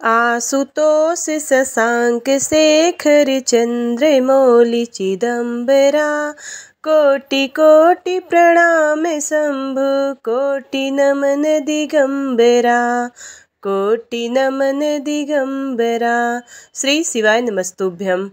आशुतोष शशांक शेखर चंद्रमौलि चिदंबरा। कोटि कोटि प्रणाम शंभु कोटि नमन दिगंबरा। कोटि नमन दिगंबरा। श्री शिवाय नमस्तुभ्यम।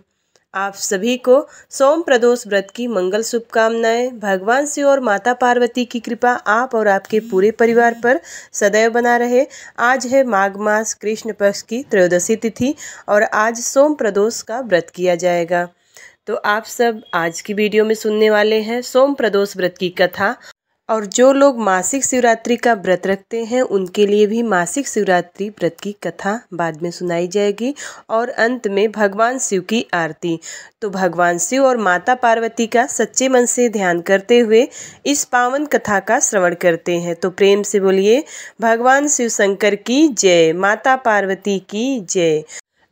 आप सभी को सोम प्रदोष व्रत की मंगल शुभकामनाएं। भगवान शिव और माता पार्वती की कृपा आप और आपके पूरे परिवार पर सदैव बना रहे। आज है माघ मास कृष्ण पक्ष की त्रयोदशी तिथि और आज सोम प्रदोष का व्रत किया जाएगा। तो आप सब आज की वीडियो में सुनने वाले हैं सोम प्रदोष व्रत की कथा। और जो लोग मासिक शिवरात्रि का व्रत रखते हैं उनके लिए भी मासिक शिवरात्रि व्रत की कथा बाद में सुनाई जाएगी और अंत में भगवान शिव की आरती। तो भगवान शिव और माता पार्वती का सच्चे मन से ध्यान करते हुए इस पावन कथा का श्रवण करते हैं। तो प्रेम से बोलिए भगवान शिव शंकर की जय, माता पार्वती की जय।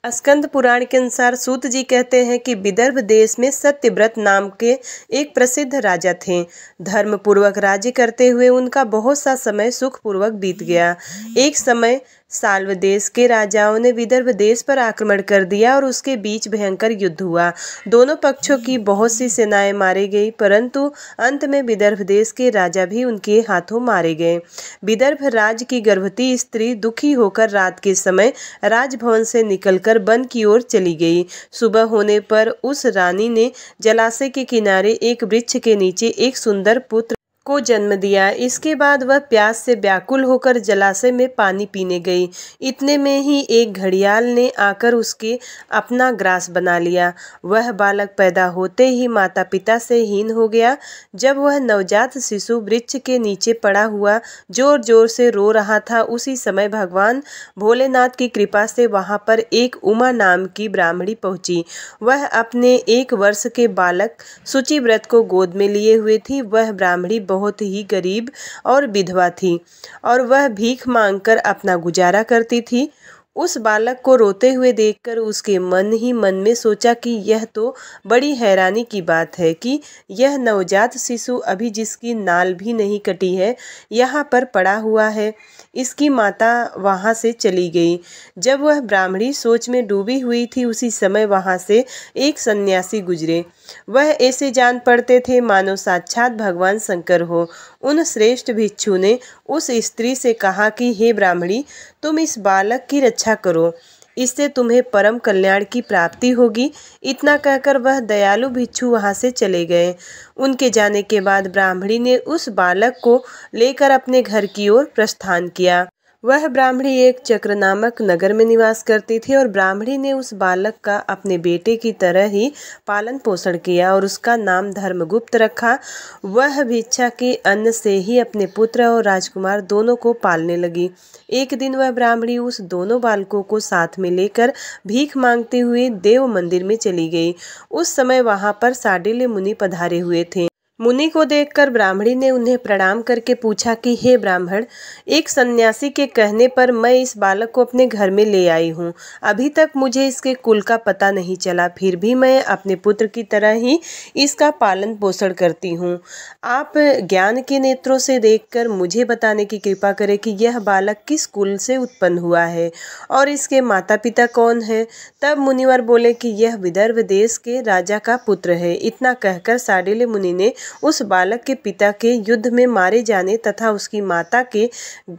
स्कंद पुराण के अनुसार सूत जी कहते हैं कि विदर्भ देश में सत्यव्रत नाम के एक प्रसिद्ध राजा थे। धर्म पूर्वक राज्य करते हुए उनका बहुत सा समय सुखपूर्वक बीत गया। एक समय साल्व देश के राजाओं ने विदर्भ देश पर आक्रमण कर दिया और उसके बीच भयंकर युद्ध हुआ। दोनों पक्षों की बहुत सी सेनाएं मारी गई, परंतु अंत में विदर्भ देश के राजा भी उनके हाथों मारे गए। विदर्भ राज्य की गर्भवती स्त्री दुखी होकर रात के समय राजभवन से निकलकर वन की ओर चली गई। सुबह होने पर उस रानी ने जलाशय के किनारे एक वृक्ष के नीचे एक सुंदर पुत्र को जन्म दिया। इसके बाद वह प्यास से व्याकुल होकर जलाशय में पानी पीने गई। इतने में ही एक घड़ियाल ने आकर उसके अपना ग्रास बना लिया। वह बालक पैदा होते ही माता पिता से हीन हो गया। जब वह नवजात शिशु वृक्ष के नीचे पड़ा हुआ जोर जोर से रो रहा था, उसी समय भगवान भोलेनाथ की कृपा से वहां पर एक उमा नाम की ब्राह्मणी पहुंची। वह अपने 1 वर्ष के बालक शुचिव्रत को गोद में लिए हुए थी। वह ब्राह्मणी बहुत ही गरीब और विधवा थी और वह भीख मांगकर अपना गुजारा करती थी। उस बालक को रोते हुए देखकर उसके मन ही मन में सोचा कि यह तो बड़ी हैरानी की बात है कि यह नवजात शिशु अभी जिसकी नाल भी नहीं कटी है यहाँ पर पड़ा हुआ है। इसकी माता वहाँ से चली गई। जब वह ब्राह्मणी सोच में डूबी हुई थी, उसी समय वहाँ से एक सन्यासी गुजरे। वह ऐसे जान पड़ते थे मानो साक्षात भगवान शंकर हो। उन श्रेष्ठ भिक्षु ने उस स्त्री से कहा कि हे ब्राह्मणी, तुम इस बालक की रक्षा करो, इससे तुम्हें परम कल्याण की प्राप्ति होगी। इतना कहकर वह दयालु भिक्षु वहां से चले गए। उनके जाने के बाद ब्राह्मणी ने उस बालक को लेकर अपने घर की ओर प्रस्थान किया। वह ब्राह्मणी एक चक्र नामक नगर में निवास करती थी और ब्राह्मणी ने उस बालक का अपने बेटे की तरह ही पालन पोषण किया और उसका नाम धर्मगुप्त रखा। वह भिक्षा के अन्न से ही अपने पुत्र और राजकुमार दोनों को पालने लगी। एक दिन वह ब्राह्मणी उस दोनों बालकों को साथ में लेकर भीख मांगते हुए देव मंदिर में चली गई। उस समय वहां पर साडिल्य मुनि पधारे हुए थे। मुनि को देखकर ब्राह्मणी ने उन्हें प्रणाम करके पूछा कि हे ब्राह्मण, एक सन्यासी के कहने पर मैं इस बालक को अपने घर में ले आई हूँ। अभी तक मुझे इसके कुल का पता नहीं चला, फिर भी मैं अपने पुत्र की तरह ही इसका पालन पोषण करती हूँ। आप ज्ञान के नेत्रों से देखकर मुझे बताने की कृपा करें कि यह बालक किस कुल से उत्पन्न हुआ है और इसके माता पिता कौन है। तब मुनिवर बोले कि यह विदर्भ देश के राजा का पुत्र है। इतना कहकर साडिल्य मुनि ने उस बालक के पिता के युद्ध में मारे जाने तथा उसकी माता के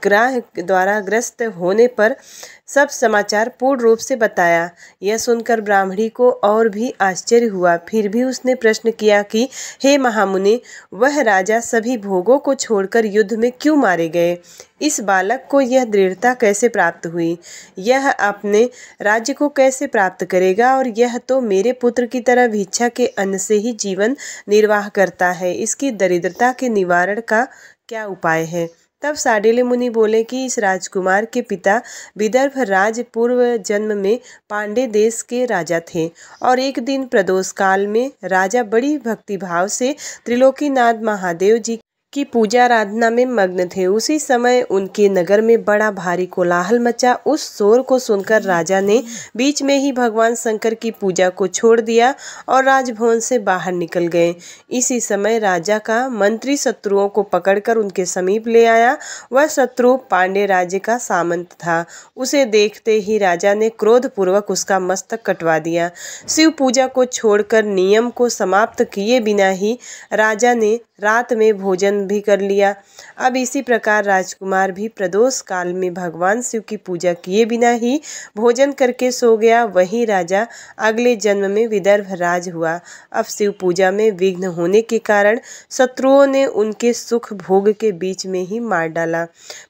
ग्रह द्वारा ग्रस्त होने पर सब समाचार पूर्ण रूप से बताया। यह सुनकर ब्राह्मणी को और भी आश्चर्य हुआ। फिर भी उसने प्रश्न किया कि हे महामुनि, वह राजा सभी भोगों को छोड़कर युद्ध में क्यों मारे गए? इस बालक को यह दृढ़ता कैसे प्राप्त हुई? यह अपने राज्य को कैसे प्राप्त करेगा? और यह तो मेरे पुत्र की तरह भिक्षा के अन्न से ही जीवन निर्वाह करता है। इसकी दरिद्रता के निवारण का क्या उपाय है? तब साडिल्य मुनि बोले कि इस राजकुमार के पिता विदर्भ राज पूर्व जन्म में पांडे देश के राजा थे और एक दिन प्रदोष काल में राजा बड़ी भक्तिभाव से त्रिलोकीनाथ महादेव जी की पूजा आराधना में मग्न थे। उसी समय उनके नगर में बड़ा भारी कोलाहल मचा। उस शोर को सुनकर राजा ने बीच में ही भगवान शंकर की पूजा को छोड़ दिया और राजभवन से बाहर निकल गए। इसी समय राजा का मंत्री शत्रुओं को पकड़कर उनके समीप ले आया। वह शत्रु पांड्य राज्य का सामंत था। उसे देखते ही राजा ने क्रोधपूर्वक उसका मस्तक कटवा दिया। शिव पूजा को छोड़कर नियम को समाप्त किए बिना ही राजा ने रात में भोजन भी कर लिया। अब इसी प्रकार राजकुमार भी प्रदोष काल में भगवान शिव की पूजा किए बिना ही भोजन करके सो गया। वही राजा अगले जन्म में विदर्भ राज हुआ। अब शिव पूजा में विघ्न होने के कारण शत्रुओं ने उनके सुख भोग के बीच में ही मार डाला।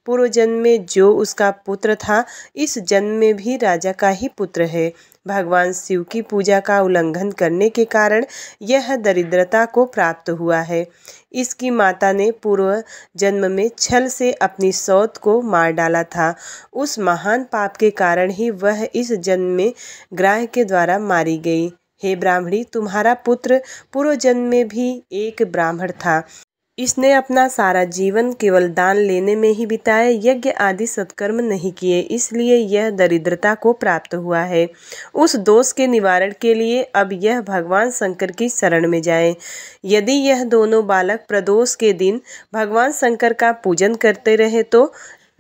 पूर्व जन्म में जो उसका पुत्र था, इस जन्म में भी राजा का ही पुत्र है। भगवान शिव की पूजा का उल्लंघन करने के कारण यह दरिद्रता को प्राप्त हुआ है। इसकी माता ने पूर्व जन्म में छल से अपनी सौत को मार डाला था। उस महान पाप के कारण ही वह इस जन्म में ग्राह के द्वारा मारी गई। हे ब्राह्मणी, तुम्हारा पुत्र पूर्व जन्म में भी एक ब्राह्मण था। इसने अपना सारा जीवन केवल दान लेने में ही बिताया, यज्ञ आदि सत्कर्म नहीं किए, इसलिए यह दरिद्रता को प्राप्त हुआ है। उस दोष के निवारण के लिए अब यह भगवान शंकर की शरण में जाए। यदि यह दोनों बालक प्रदोष के दिन भगवान शंकर का पूजन करते रहे तो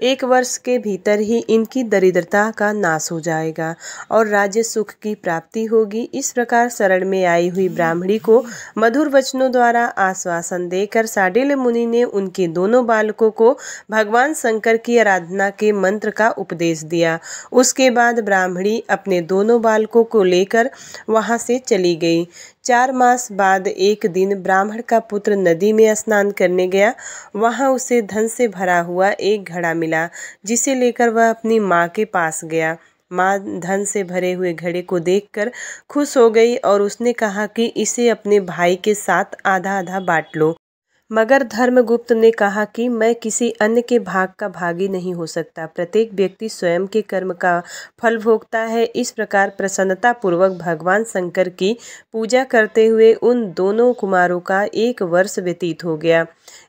1 वर्ष के भीतर ही इनकी दरिद्रता का नाश हो जाएगा और राज्य सुख की प्राप्ति होगी। इस प्रकार शरण में आई हुई ब्राह्मणी को मधुर वचनों द्वारा आश्वासन देकर सांडिल्य मुनि ने उनके दोनों बालकों को भगवान शंकर की आराधना के मंत्र का उपदेश दिया। उसके बाद ब्राह्मणी अपने दोनों बालकों को लेकर वहां से चली गई। 4 मास बाद एक दिन ब्राह्मण का पुत्र नदी में स्नान करने गया। वहां उसे धन से भरा हुआ एक घड़ा मिला, जिसे लेकर वह अपनी माँ के पास गया। माँ धन से भरे हुए घड़े को देखकर खुश हो गई और उसने कहा कि इसे अपने भाई के साथ आधा आधा बांट लो। मगर धर्मगुप्त ने कहा कि मैं किसी अन्य के भाग का भागी नहीं हो सकता। प्रत्येक व्यक्ति स्वयं के कर्म का फल भोगता है। इस प्रकार प्रसन्नता पूर्वक भगवान शंकर की पूजा करते हुए उन दोनों कुमारों का 1 वर्ष व्यतीत हो गया।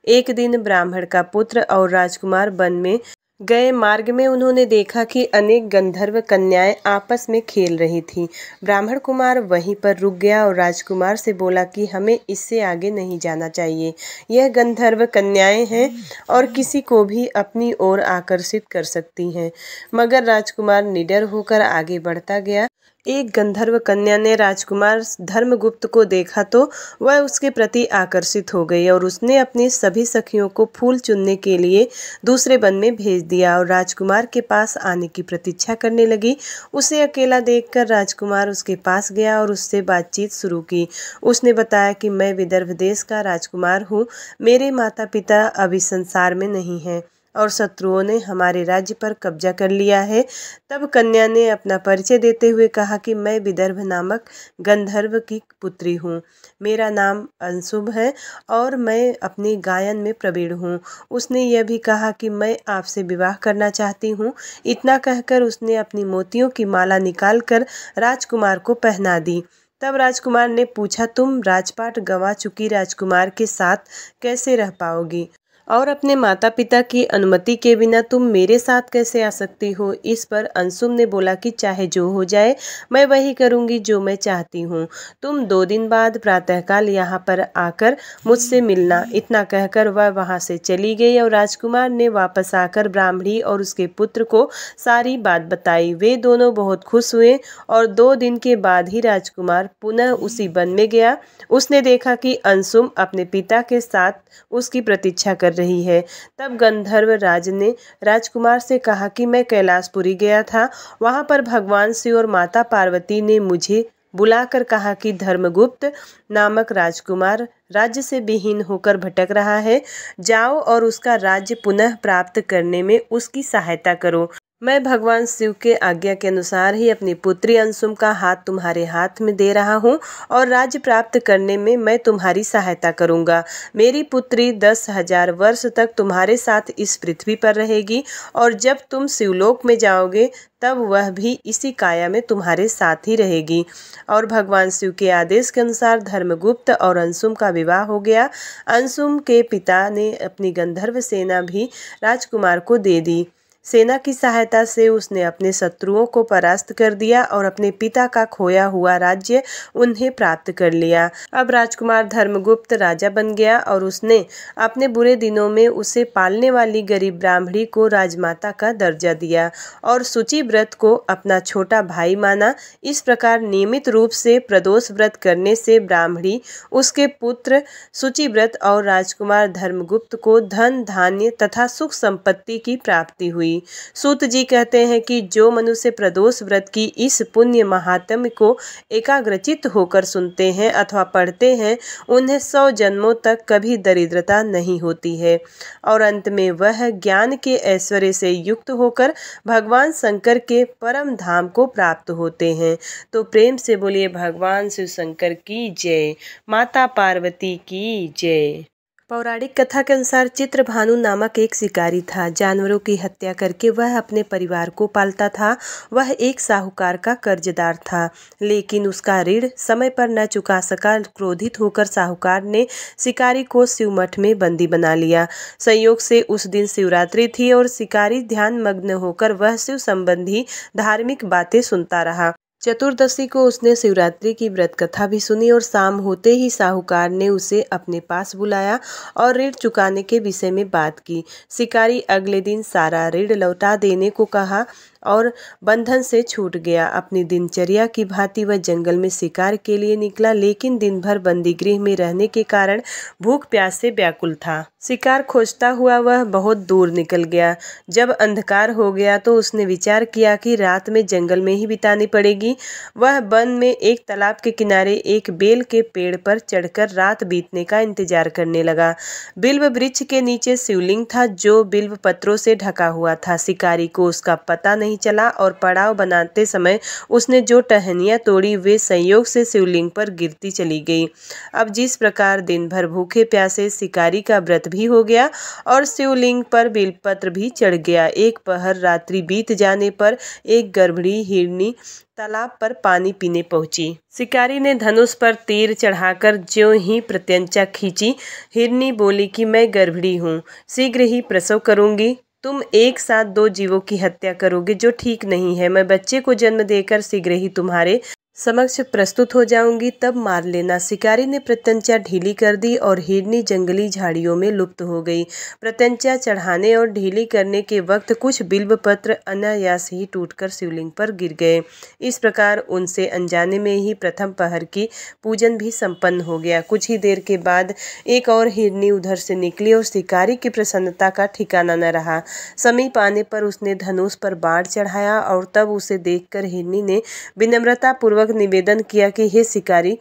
एक दिन ब्राह्मण का पुत्र और राजकुमार वन में गए। मार्ग में उन्होंने देखा कि अनेक गंधर्व कन्याएं आपस में खेल रही थीं। ब्राह्मण कुमार वहीं पर रुक गया और राजकुमार से बोला कि हमें इससे आगे नहीं जाना चाहिए। यह गंधर्व कन्याएं हैं और किसी को भी अपनी ओर आकर्षित कर सकती हैं। मगर राजकुमार निडर होकर आगे बढ़ता गया। एक गंधर्व कन्या ने राजकुमार धर्मगुप्त को देखा तो वह उसके प्रति आकर्षित हो गई और उसने अपनी सभी सखियों को फूल चुनने के लिए दूसरे वन में भेज दिया और राजकुमार के पास आने की प्रतीक्षा करने लगी। उसे अकेला देखकर राजकुमार उसके पास गया और उससे बातचीत शुरू की। उसने बताया कि मैं विदर्भ देश का राजकुमार हूँ। मेरे माता पिता अभी संसार में नहीं हैं और शत्रुओं ने हमारे राज्य पर कब्जा कर लिया है। तब कन्या ने अपना परिचय देते हुए कहा कि मैं विदर्भ नामक गंधर्व की पुत्री हूँ। मेरा नाम अंशुभ है और मैं अपने गायन में प्रवीण हूँ। उसने यह भी कहा कि मैं आपसे विवाह करना चाहती हूँ। इतना कहकर उसने अपनी मोतियों की माला निकालकर राजकुमार को पहना दी। तब राजकुमार ने पूछा, तुम राजपाट गंवा चुकी राजकुमार के साथ कैसे रह पाओगी और अपने माता पिता की अनुमति के बिना तुम मेरे साथ कैसे आ सकती हो? इस पर अंशुम ने बोला कि चाहे जो हो जाए, मैं वही करूंगी जो मैं चाहती हूँ। तुम 2 दिन बाद प्रातःकाल यहाँ पर आकर मुझसे मिलना। इतना कहकर वह वहाँ से चली गई और राजकुमार ने वापस आकर ब्राह्मणी और उसके पुत्र को सारी बात बताई। वे दोनों बहुत खुश हुए और 2 दिन के बाद ही राजकुमार पुनः उसी वन में गया। उसने देखा कि अंशुम अपने पिता के साथ उसकी प्रतीक्षा कर रही है। तब गंधर्व राज ने राजकुमार से कहा कि मैं कैलाशपुरी गया था। वहां पर भगवान शिव और माता पार्वती ने मुझे बुलाकर कहा कि धर्मगुप्त नामक राजकुमार राज्य से विहीन होकर भटक रहा है। जाओ और उसका राज्य पुनः प्राप्त करने में उसकी सहायता करो। मैं भगवान शिव के आज्ञा के अनुसार ही अपनी पुत्री अंशुम का हाथ तुम्हारे हाथ में दे रहा हूँ और राज्य प्राप्त करने में मैं तुम्हारी सहायता करूँगा। मेरी पुत्री 10,000 वर्ष तक तुम्हारे साथ इस पृथ्वी पर रहेगी और जब तुम शिवलोक में जाओगे तब वह भी इसी काया में तुम्हारे साथ ही रहेगी। और भगवान शिव के आदेश के अनुसार धर्मगुप्त और अंशुम का विवाह हो गया। अंशुम के पिता ने अपनी गंधर्व सेना भी राजकुमार को दे दी। सेना की सहायता से उसने अपने शत्रुओं को परास्त कर दिया और अपने पिता का खोया हुआ राज्य उन्हें प्राप्त कर लिया। अब राजकुमार धर्मगुप्त राजा बन गया और उसने अपने बुरे दिनों में उसे पालने वाली गरीब ब्राह्मणी को राजमाता का दर्जा दिया और शुचि व्रत को अपना छोटा भाई माना। इस प्रकार नियमित रूप से प्रदोष व्रत करने से ब्राह्मणी, उसके पुत्र शुचि व्रत और राजकुमार धर्मगुप्त को धन धान्य तथा सुख संपत्ति की प्राप्ति हुई। सूत जी कहते हैं कि जो मनुष्य प्रदोष व्रत की इस पुण्य महात्म्य को एकाग्रचित्त होकर सुनते हैं अथवा पढ़ते हैं, उन्हें 100 जन्मों तक कभी दरिद्रता नहीं होती है और अंत में वह ज्ञान के ऐश्वर्य से युक्त होकर भगवान शंकर के परम धाम को प्राप्त होते हैं। तो प्रेम से बोलिए भगवान शिव शंकर की जय, माता पार्वती की जय। पौराणिक कथा के अनुसार चित्रभानु नामक एक शिकारी था। जानवरों की हत्या करके वह अपने परिवार को पालता था। वह एक साहूकार का कर्जदार था, लेकिन उसका ऋण समय पर न चुका सका। क्रोधित होकर साहूकार ने शिकारी को शिवमठ में बंदी बना लिया। संयोग से उस दिन शिवरात्रि थी और शिकारी ध्यान मग्न होकर वह शिव संबंधी धार्मिक बातें सुनता रहा। चतुर्दशी को उसने शिवरात्रि की व्रत कथा भी सुनी और शाम होते ही साहूकार ने उसे अपने पास बुलाया और ऋण चुकाने के विषय में बात की। शिकारी अगले दिन सारा ऋण लौटा देने को कहा और बंधन से छूट गया। अपनी दिनचर्या की भांति वह जंगल में शिकार के लिए निकला, लेकिन दिन भर बंदी गृह में रहने के कारण भूख प्यास से व्याकुल था। शिकार खोजता हुआ वह बहुत दूर निकल गया। जब अंधकार हो गया तो उसने विचार किया कि रात में जंगल में ही बितानी पड़ेगी। वह वन में एक तालाब के किनारे एक बेल के पेड़ पर चढ़कर रात बीतने का इंतजार करने लगा। बिल्व वृक्ष के नीचे शिवलिंग था जो बिल्व पत्रों से ढका हुआ था। शिकारी को उसका पता नहीं चला और पड़ाव बनाते समय उसने जो टहनियां तोड़ी वे संयोग से शिवलिंग पर गिरती चली गई। अब जिस प्रकार दिन भर भूखे प्यासे शिकारी का व्रत भी हो गया और शिवलिंग पर बिलपत्र भी चढ़ गया। एक पहर रात्रि बीत जाने पर एक गर्भणी हिरनी तालाब पर पानी पीने पहुंची। शिकारी ने धनुष पर तीर चढ़ाकर ज्यों ही प्रत्यंचा खींची। हिरनी बोली कि मैं गर्भणी हूँ, शीघ्र ही प्रसव करूंगी। तुम एक साथ 2 जीवों की हत्या करोगे जो ठीक नहीं है। मैं बच्चे को जन्म देकर शीघ्र ही तुम्हारे समक्ष प्रस्तुत हो जाऊंगी, तब मार लेना। शिकारी ने प्रत्यंचा ढीली कर दी और हिरनी जंगली झाड़ियों में लुप्त हो गई। प्रत्यंचा चढ़ाने और ढीली करने के वक्त कुछ बिल्व पत्र अनायास ही टूटकर शिवलिंग पर गिर गए। इस प्रकार उनसे अनजाने में ही प्रथम पहर की पूजन भी संपन्न हो गया। कुछ ही देर के बाद एक और हिरनी उधर से निकली और शिकारी की प्रसन्नता का ठिकाना न रहा। समीप आने पर उसने धनुष पर बाण चढ़ाया और तब उसे देखकर हिरनी ने विनम्रता पूर्वक निवेदन किया कि हे शिकारी,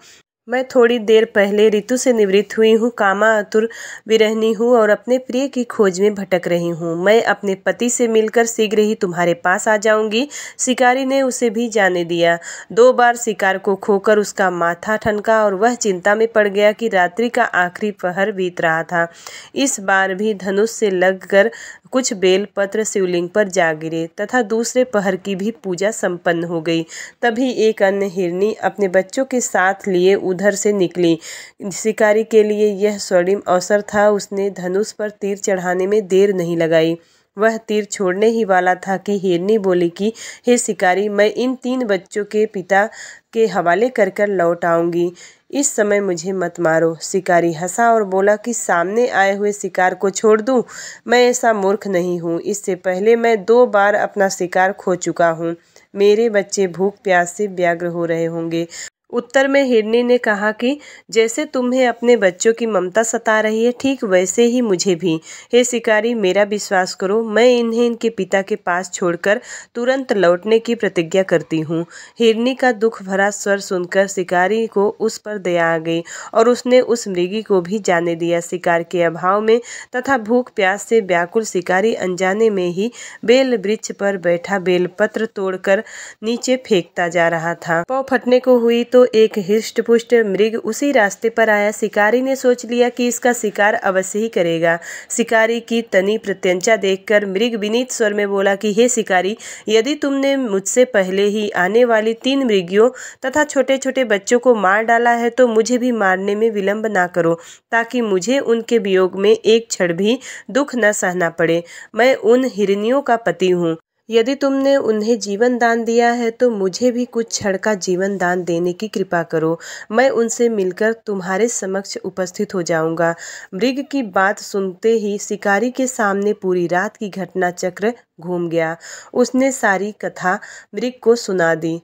मैं थोड़ी देर पहले ऋतु से निवृत्त हुई हूँ, कामातुर विरहिणी हूँ और अपने प्रिय की खोज में भटक रही हूँ। मैं अपने पति से मिलकर शीघ्र ही तुम्हारे पास आ जाऊंगी। शिकारी ने उसे भी जाने दिया। 2 बार शिकार को खोकर उसका माथा ठनका और वह चिंता में पड़ गया कि रात्रि का आखिरी पहर बीत रहा था। इस बार भी धनुष से लगकर कुछ बेल पत्र शिवलिंग पर जा गिरे तथा दूसरे पहर की भी पूजा संपन्न हो गई। तभी एक अन्य हिरनी अपने बच्चों के साथ लिए उधर से निकली। शिकारी के लिए यह स्वर्णिम अवसर था। उसने धनुष पर तीर चढ़ाने में देर नहीं लगाई। वह तीर छोड़ने ही वाला था कि हिरनी बोली कि हे शिकारी, मैं इन 3 बच्चों के पिता के हवाले कर लौट आऊंगी। इस समय मुझे मत मारो। शिकारी हंसा और बोला कि सामने आए हुए शिकार को छोड़ दूं? मैं ऐसा मूर्ख नहीं हूँ। इससे पहले मैं 2 बार अपना शिकार खो चुका हूँ। मेरे बच्चे भूख प्यास से व्यग्र हो रहे होंगे। उत्तर में हिरनी ने कहा कि जैसे तुम्हें अपने बच्चों की ममता सता रही है, ठीक वैसे ही मुझे भी। हे शिकारी, मेरा विश्वास करो, मैं इन्हें इनके पिता के पास छोड़कर तुरंत लौटने की प्रतिज्ञा करती हूँ। हिरनी का दुख भरा स्वर सुनकर शिकारी को उस पर दया आ गई और उसने उस मृगी को भी जाने दिया। शिकार के अभाव में तथा भूख प्यास से व्याकुल शिकारी अनजाने में ही बेल वृक्ष पर बैठा बेलपत्र तोड़कर नीचे फेंकता जा रहा था। पाँव फटने को हुई तो एक हृष्टपुष्ट मृग उसी रास्ते पर आया। शिकारी ने सोच लिया कि इसका शिकार अवश्य ही करेगा। शिकारी की तनी प्रत्यंचा देखकर मृग विनीत स्वर में बोला कि हे शिकारी, यदि तुमने मुझसे पहले ही आने वाली 3 मृगियों तथा छोटे छोटे बच्चों को मार डाला है तो मुझे भी मारने में विलंब ना करो, ताकि मुझे उनके वियोग में एक क्षण भी दुख न सहना पड़े। मैं उन हिरनियों का पति हूँ। यदि तुमने उन्हें जीवन दान दिया है तो मुझे भी कुछ क्षण का जीवन दान देने की कृपा करो। मैं उनसे मिलकर तुम्हारे समक्ष उपस्थित हो जाऊंगा। मृग की बात सुनते ही शिकारी के सामने पूरी रात की घटना चक्र घूम गया। उसने सारी कथा मृग को सुना दी।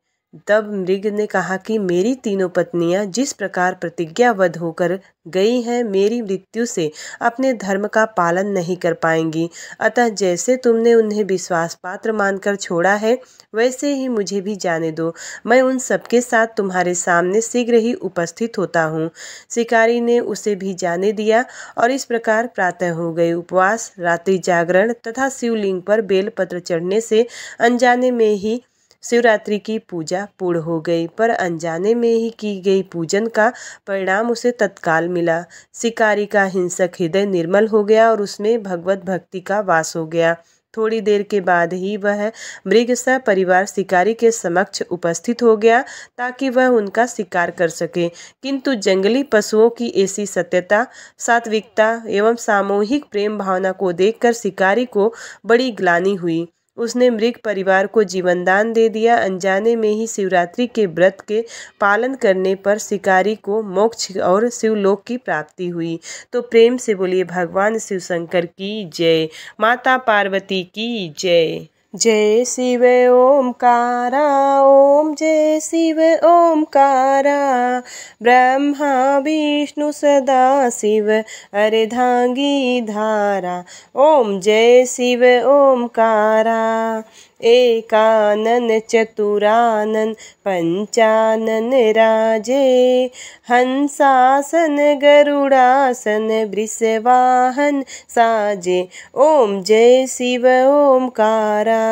तब मृग ने कहा कि मेरी तीनों पत्नियां जिस प्रकार प्रतिज्ञाबद्ध होकर गई हैं, मेरी मृत्यु से अपने धर्म का पालन नहीं कर पाएंगी। अतः जैसे तुमने उन्हें विश्वास पात्र मानकर छोड़ा है, वैसे ही मुझे भी जाने दो। मैं उन सबके साथ तुम्हारे सामने शीघ्र ही उपस्थित होता हूँ। शिकारी ने उसे भी जाने दिया और इस प्रकार प्रातः हो गई। उपवास, रात्रि जागरण तथा शिवलिंग पर बेलपत्र चढ़ने से अनजाने में ही शिवरात्रि की पूजा पूर्ण हो गई, पर अनजाने में ही की गई पूजन का परिणाम उसे तत्काल मिला। शिकारी का हिंसक हृदय निर्मल हो गया और उसमें भगवत भक्ति का वास हो गया। थोड़ी देर के बाद ही वह मृग सा परिवार शिकारी के समक्ष उपस्थित हो गया ताकि वह उनका शिकार कर सके। किंतु जंगली पशुओं की ऐसी सत्यता, सात्विकता एवं सामूहिक प्रेम भावना को देखकर शिकारी को बड़ी ग्लानि हुई। उसने मृग परिवार को जीवनदान दे दिया। अनजाने में ही शिवरात्रि के व्रत के पालन करने पर शिकारी को मोक्ष और शिवलोक की प्राप्ति हुई। तो प्रेम से बोलिए भगवान शिव शंकर की जय, माता पार्वती की जय। जय शिव ओमकारा, ओम जय शिव ओमकारा, ब्रह्मा विष्णु सदा शिव अर्धांगी धारा। ओम जय शिव ओमकारा, एकानन चतुरानन पंचानन राजे, हंसासन गरुड़ासन वृषवाहन साजे। ओम जय शिव ओमकारा,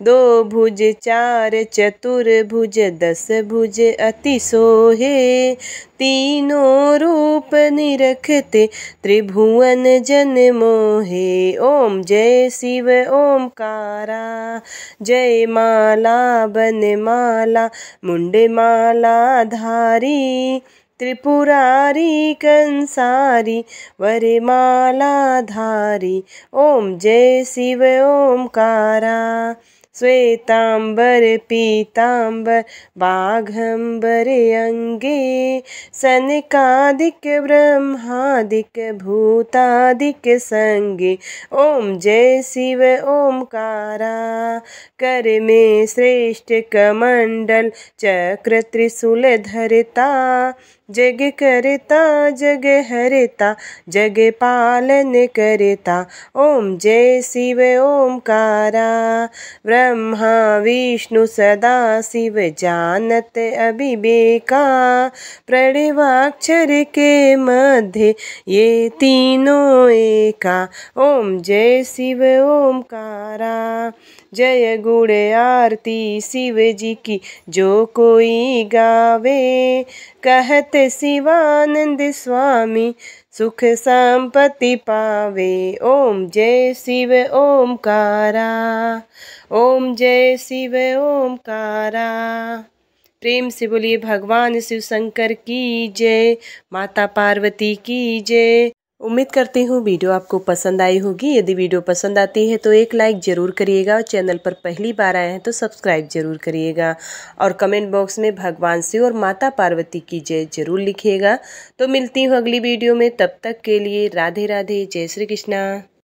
2 भुज 4 चतुर्भुज 10 भुज अति सोहे, तीनों रूप निरखते त्रिभुवन जन मोहे। ओम जय शिव ओमकारा, जय माला बनमाला मुंडमाला धारी, त्रिपुरारी कंसारी वरमाला धारी। ओम जय शिव ओमकारा, श्वेतांबर पीतांबर बाघंबर अंगे, सनकादिक ब्रह्मादिक भूतादिक संगे। ओम जय शिव ओमकारा, कर में श्रेष्ठ कमंडल चक्र त्रिशूल धरता, जग करता जग हरता जग पालन करता। ओम जय शिव ओमकारा, ब्रह्मा विष्णु सदा शिव जानत अविवेका, प्रणवाक्षर के मध्य ये तीनों एका। ओम जय शिव ओमकारा, जय गुण आरती शिव जी की जो कोई गावे, कहत शिवानंद स्वामी सुख संपत्ति पावे। ओम जय शिव ओमकारा, ओम जय शिव ओमकारा। प्रेम से बोलिए भगवान शिव शंकर की जय, माता पार्वती की जय। उम्मीद करती हूँ वीडियो आपको पसंद आई होगी। यदि वीडियो पसंद आती है तो एक लाइक ज़रूर करिएगा और चैनल पर पहली बार आए हैं तो सब्सक्राइब जरूर करिएगा और कमेंट बॉक्स में भगवान शिव और माता पार्वती की जय जरूर लिखिएगा। तो मिलती हूँ अगली वीडियो में, तब तक के लिए राधे राधे, जय श्री कृष्णा।